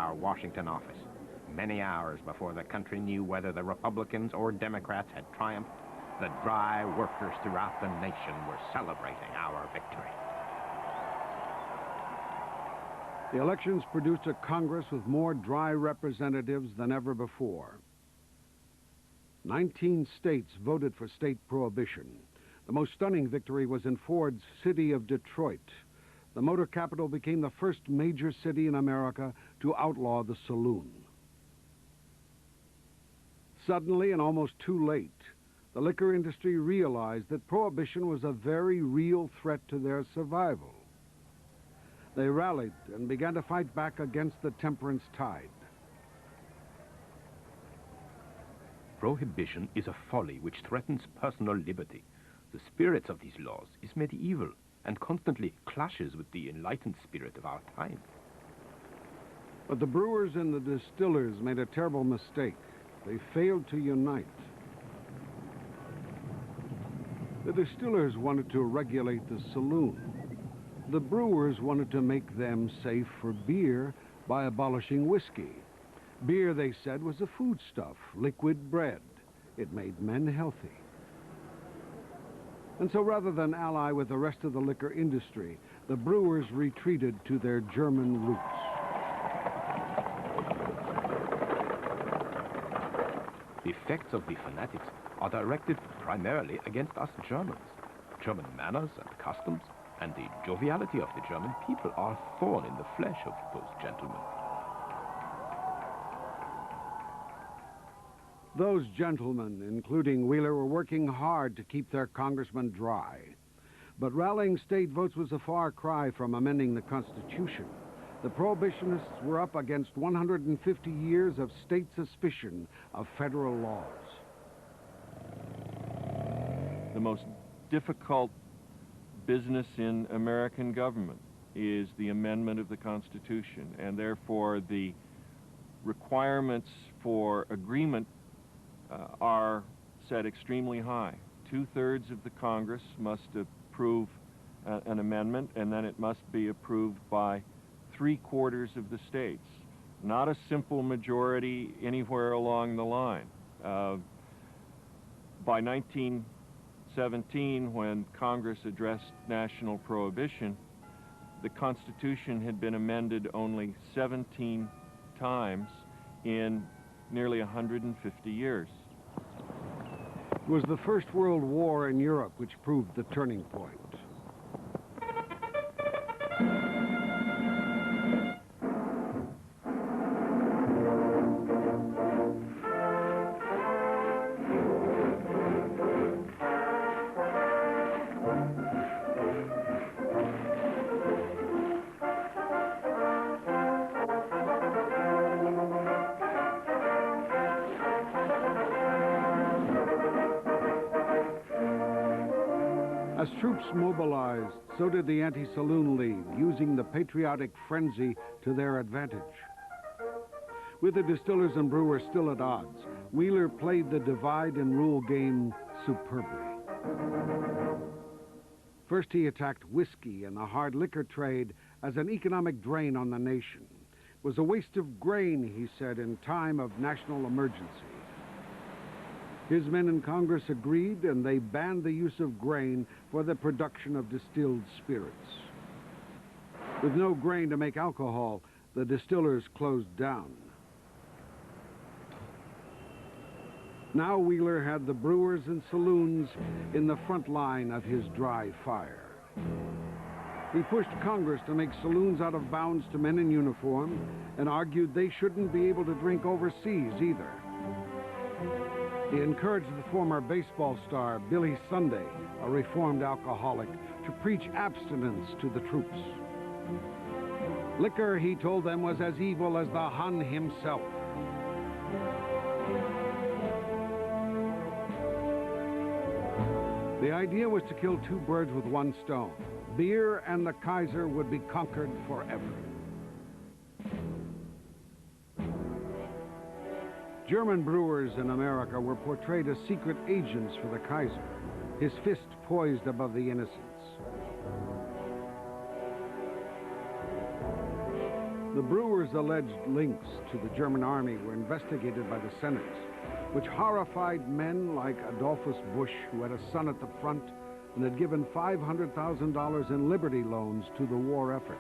our Washington office. Many hours before the country knew whether the Republicans or Democrats had triumphed, the dry workers throughout the nation were celebrating our victory. The elections produced a Congress with more dry representatives than ever before. 19 states voted for state prohibition. The most stunning victory was in Ford's city of Detroit. The motor capital became the first major city in America to outlaw the saloon. Suddenly, and almost too late, the liquor industry realized that prohibition was a very real threat to their survival. They rallied and began to fight back against the temperance tide. Prohibition is a folly which threatens personal liberty. The spirit of these laws is medieval and constantly clashes with the enlightened spirit of our time. But the brewers and the distillers made a terrible mistake. They failed to unite. The distillers wanted to regulate the saloon. The brewers wanted to make them safe for beer by abolishing whiskey. Beer, they said, was a foodstuff, liquid bread. It made men healthy. And so rather than ally with the rest of the liquor industry, the brewers retreated to their German roots. The effects of the fanatics are directed primarily against us Germans. German manners and customs and the joviality of the German people are a thorn in the flesh of those gentlemen. Those gentlemen, including Wheeler, were working hard to keep their congressmen dry. But rallying state votes was a far cry from amending the Constitution. The prohibitionists were up against 150 years of state suspicion of federal laws. The most difficult business in American government is the amendment of the Constitution, and therefore the requirements for agreement are set extremely high. 2/3 of the Congress must approve an amendment, and then it must be approved by 3/4 of the states. Not a simple majority anywhere along the line. By 1917, when Congress addressed national prohibition, the Constitution had been amended only 17 times in nearly 150 years. It was the First World War in Europe which proved the turning point. As troops mobilized, so did the Anti-Saloon League, using the patriotic frenzy to their advantage. With the distillers and brewers still at odds, Wheeler played the divide and rule game superbly. First, he attacked whiskey and the hard liquor trade as an economic drain on the nation. It was a waste of grain, he said, in time of national emergency. His men in Congress agreed, and they banned the use of grain for the production of distilled spirits. With no grain to make alcohol, the distillers closed down. Now Wheeler had the brewers and saloons in the front line of his dry fire. He pushed Congress to make saloons out of bounds to men in uniform and argued they shouldn't be able to drink overseas either. He encouraged the former baseball star, Billy Sunday, a reformed alcoholic, to preach abstinence to the troops. Liquor, he told them, was as evil as the Hun himself. The idea was to kill two birds with one stone. Beer and the Kaiser would be conquered forever. German brewers in America were portrayed as secret agents for the Kaiser, his fist poised above the innocents. The brewers' alleged links to the German army were investigated by the Senate, which horrified men like Adolphus Busch, who had a son at the front and had given $500,000 in Liberty loans to the war effort.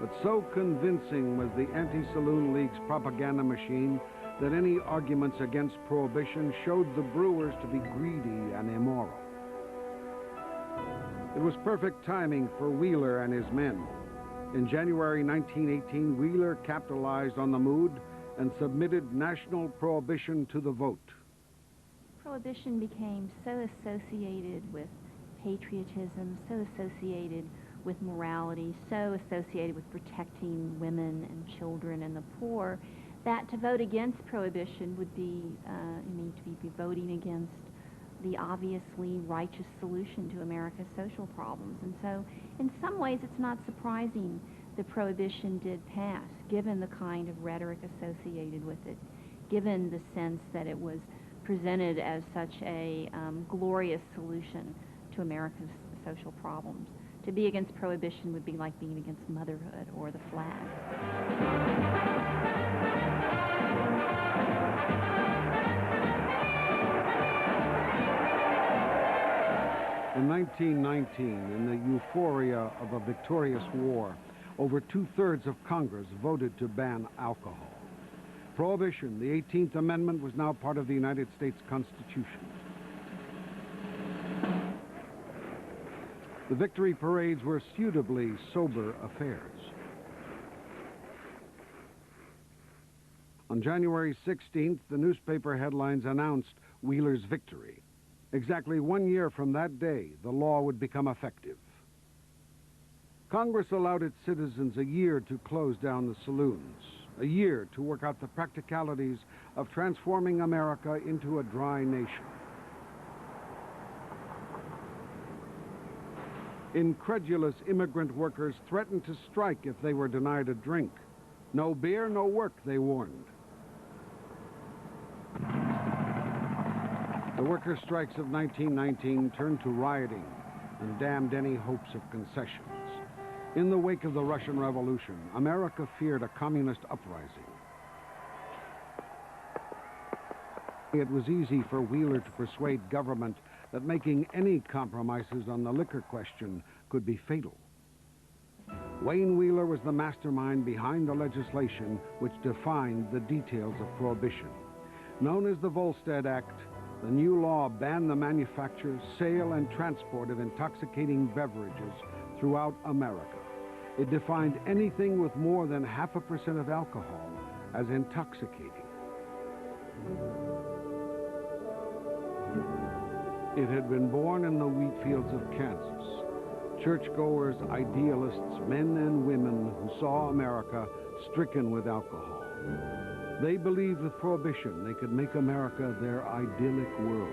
But so convincing was the Anti-Saloon League's propaganda machine that any arguments against Prohibition showed the brewers to be greedy and immoral. It was perfect timing for Wheeler and his men. In January 1918, Wheeler capitalized on the mood and submitted national prohibition to the vote. Prohibition became so associated with patriotism, so associated with morality, so associated with protecting women and children and the poor, that to vote against Prohibition would be, to be voting against the obviously righteous solution to America's social problems. And so, in some ways, it's not surprising that Prohibition did pass, given the kind of rhetoric associated with it, given the sense that it was presented as such a glorious solution to America's social problems. To be against Prohibition would be like being against motherhood or the flag. In 1919, in the euphoria of a victorious war, over 2/3 of Congress voted to ban alcohol. Prohibition, the 18th Amendment, was now part of the United States Constitution. The victory parades were suitably sober affairs. On January 16th, the newspaper headlines announced Wheeler's victory. Exactly 1 year from that day, the law would become effective. Congress allowed its citizens a year to close down the saloons, a year to work out the practicalities of transforming America into a dry nation. Incredulous immigrant workers threatened to strike if they were denied a drink. No beer, no work, they warned. The worker strikes of 1919 turned to rioting and damned any hopes of concessions. In the wake of the Russian Revolution, America feared a communist uprising. It was easy for Wheeler to persuade government that making any compromises on the liquor question could be fatal. Wayne Wheeler was the mastermind behind the legislation which defined the details of Prohibition. Known as the Volstead Act, the new law banned the manufacture, sale, and transport of intoxicating beverages throughout America. It defined anything with more than 0.5% of alcohol as intoxicating. It had been born in the wheat fields of Kansas. Churchgoers, idealists, men and women who saw America stricken with alcohol. They believed with Prohibition they could make America their idyllic world.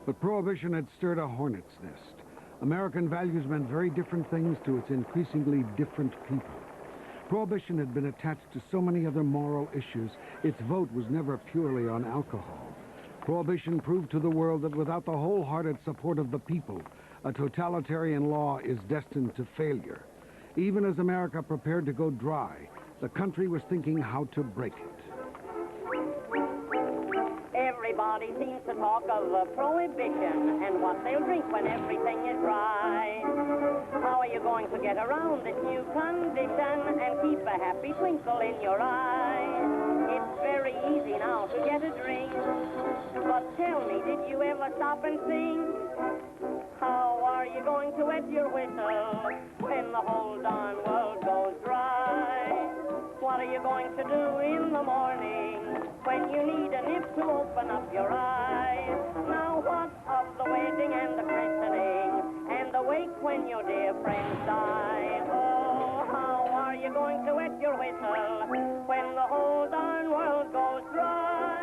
But Prohibition had stirred a hornet's nest. American values meant very different things to its increasingly different people. Prohibition had been attached to so many other moral issues, its vote was never purely on alcohol. Prohibition proved to the world that without the wholehearted support of the people, a totalitarian law is destined to failure. Even as America prepared to go dry, the country was thinking how to break it. Everybody seems to talk of prohibition and what they'll drink when everything is dry. How are you going to get around this new condition and keep a happy twinkle in your eye? It's very easy now to get a drink, but tell me, did you ever stop and think? How are you going to wet your whistle when the whole darn world goes dry? What are you going to do in the morning when you need a nip to open up your eyes? Now what of the wedding and the christening and the wake when your dear friends die? Oh, how are you going to wet your whistle when the whole darn world goes dry?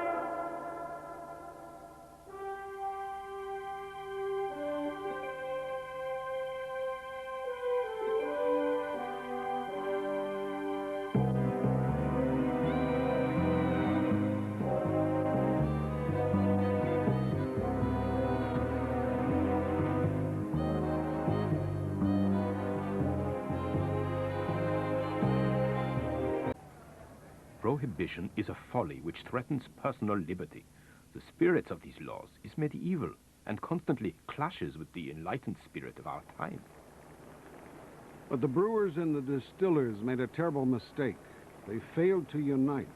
Prohibition is a folly which threatens personal liberty. The spirit of these laws is medieval and constantly clashes with the enlightened spirit of our time. But the brewers and the distillers made a terrible mistake. They failed to unite.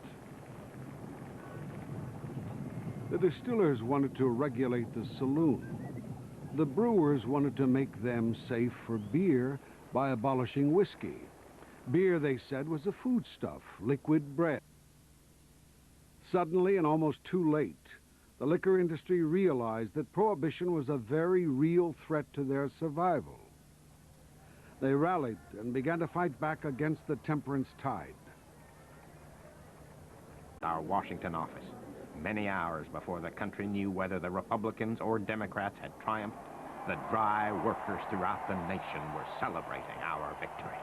The distillers wanted to regulate the saloon. The brewers wanted to make them safe for beer by abolishing whiskey. Beer, they said, was a foodstuff, liquid bread. Suddenly, and almost too late, the liquor industry realized that Prohibition was a very real threat to their survival. They rallied and began to fight back against the temperance tide. Our Washington office, many hours before the country knew whether the Republicans or Democrats had triumphed, the dry workers throughout the nation were celebrating our victory.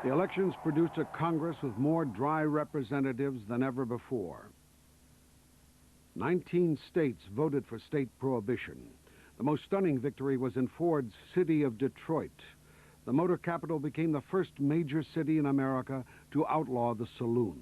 The elections produced a Congress with more dry representatives than ever before. 19 states voted for state prohibition. The most stunning victory was in Ford's city of Detroit. The motor capital became the first major city in America to outlaw the saloon.